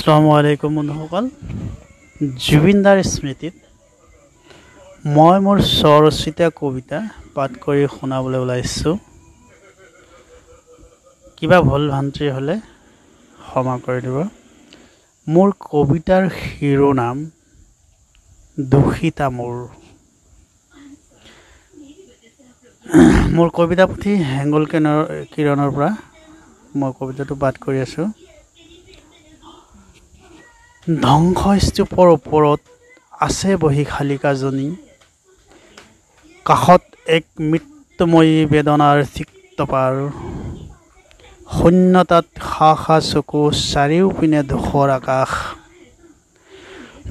আসসালামু আলাইকুম বন্ধুসকল, জুবিনদাৰ স্মৃতিত মই মোৰ স্বৰচিত কবিতা পাঠ কৰি শুনাবলৈ ওলাইছোঁ। কিবা ভুল ভ্ৰান্তি হ'লে ক্ষমা কৰি দিব। মোৰ কবিতাৰ শিৰোনাম দুখিতা মোৰ। মোৰ কবিতা পুথি হেঙ্গল কিৰণৰ পৰা মই কবিতাটো পাঠ কৰি আছোঁ। ধ্বংসস্তূপৰ ওপৰত আছে বহি শালিকাজনী, কাষত এক মৃত্যুময়ী বেদনাৰ তিক্তপাৰ। শূন্যতাত শা শা চকু, চাৰিওপিনে ধূসৰ আকাশ।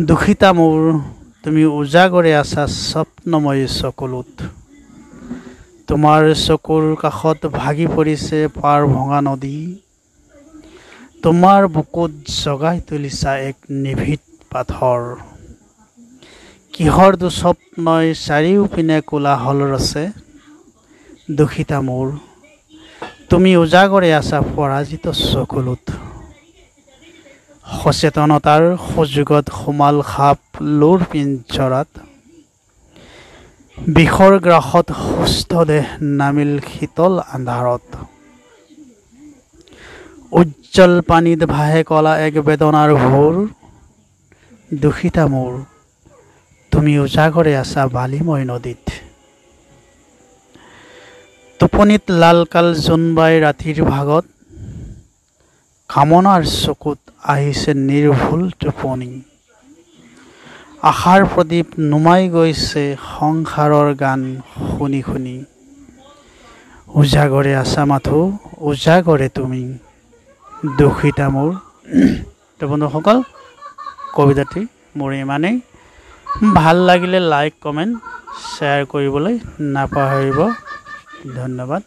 দুখিতা মোৰ, তুমি উজাগৰে আছা স্বপ্নময়ী চকুলোত। তোমাৰ চকুৰ কাষত ভাগি পৰিছে পাৰ ভঙা নদী। তোমাৰ বুকুত জগাই তুলিছা এক নিভৃত পাথৰ। কিহৰ দুস্বপ্নই চাৰিওপিনে কোলাহল ৰচে। দুখিতা মোৰ, তুমি উজাগৰে আছা পৰাজিত চকুলোত। সচেতনতাৰ সুযোগত সোমাল সাপ লোৰ পিঞ্জৰাত। বিষৰ গ্ৰাসত সুস্থ দেহ নামিল শীতল আন্ধাৰত। উজ্জ্বল পানীত ভাহে কলা এক বেদনাৰ ভোৰ। দুখিতা মোৰ, তুমি উজাগৰে আছা বালিময় নদীত। টোপনিত লালকাল জোনবাই ৰাতিৰ ভাগত, কামনাৰ চকুত আহিছে নিৰ্ভুল টোপনি। আশাৰ প্ৰদীপ নুমাই গৈছে সংসাৰৰ গান শুনি শুনি। উজাগৰে আছা মাথো, উজাগৰে তুমি। দুখিতা মোৰ। তো বন্ধুসকল, কবিতাটি মোৰ ইমানেই। ভাল লাগিলে লাইক কমেণ্ট শ্বেয়াৰ কৰিবলৈ নাপাহৰিব। ধন্যবাদ।